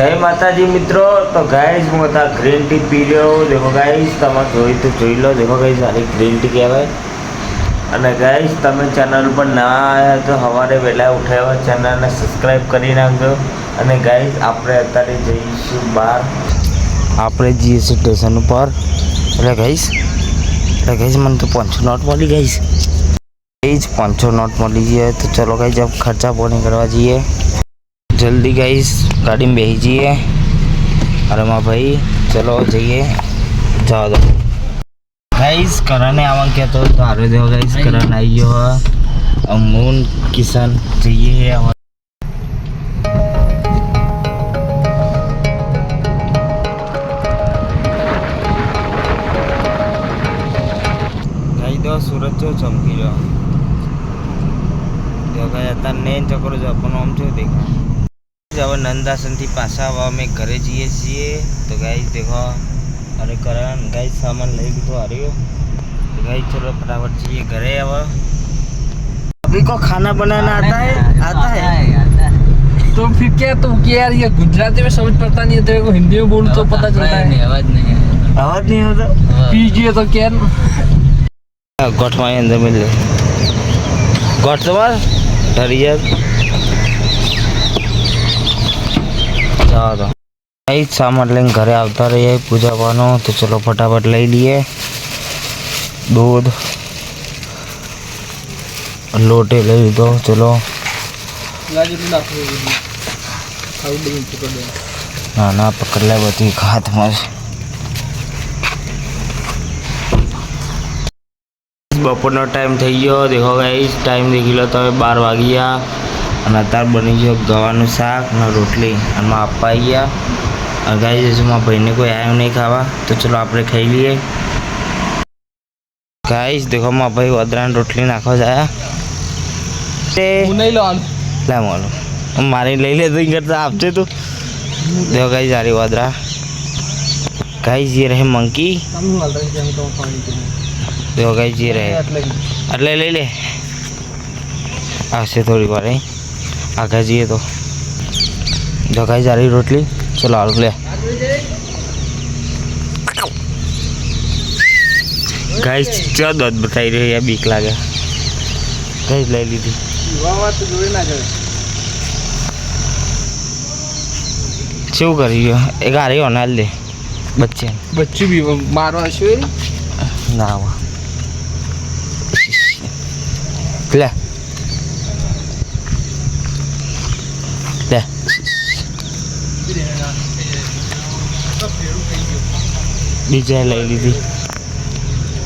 जय माता जी मित्रों। तो गाइस હું आता ग्रीन टी पी રહ્યો। देखो गाइस તમે જોઈ લો। देखो गाइस આની ગ્રીન ટી કહેવાય। અને ગાइस તમે ચેનલ પર ના આવ્યા તો સવારે વહેલા ઉઠાવ્યા ચેનલને સબસ્ક્રાઇબ કરી નાખજો। અને ગાइस આપણે અત્યારે જઈશું બહાર। આપણે જઈએ છીએ સ્ટેશન ઉપર। એટલે ગાइस મને તો 500 નોટ મળી ગાइस 500 નોટ મળી ગઈ। તો ચલો गाइस अब खर्चा पानी करवा जाइए। जल्दी गाइस गाड़ी में बेच जाइए। अरे माँ भाई चलो जाइए जाओ दो गाइस कराने आवा क्या तो हारे दो गाइस कराने आई हो अमून किसान चाहिए गाइस दो सूरज जो चमकी रहो देखो आता नहीं चक्कर जो अपन आम जो देखा હવે નંદાસનથી પાછા હવે અમે ઘરે જઈએ છીએ। તો ગાઈસ देखो अरे करण गाइस सामान ले भी तो आ रही हो। तो गाइस चलो फटाफट चाहिए घरे। अब अभी को खाना बनाना आता है? तो फिर क्या तुम क्या यार ये गुजराती में समझ पता नहीं है तेरे को हिंदी में बोल तो पता चलता है। आवाज नहीं होता पीजिए तो क्या गोठ मारे अंदर मिल ले गोठ तुम्हार डरिया तो सामान लेंगे घरे आता रहिए पूजा पानो। तो चलो फटाफट ले लिए दूध लोटे ले दो। चलो ना ना पकड़ ले बती हाथ में। बपोरनो टाइम थी गयो। देखो गाइस टाइम देखी लो तो 12 वाग्या અને અત્યારે બની ગયો ગવાનું શાક અને રોટલી અને માં આપવા આવી ગયા। और गाइस जैसे माँ भाई कोई आयो नहीं खावा तो चलो आप खाई लिए। गाइस देखो माँ भाई वदरा रोटली नाखो जाया मारी ले ले तो करता आपसे तो देखो गाइस आ रही वदरा। गाइस ये रहे मंकी। देखो गाइस ये रहे अरे ले ले ऐसे थोड़ी बार आगे जाइए तो जो गाइस आ रही रोटली। चलो आलू ले गाइस क्या दूध बताई रही है बीक लागे गाइस ले ली थी क्यों कर रही हो एक आ रही हो ना ले बच्चे भी मारो ना ले ले बीजा ले ली थी।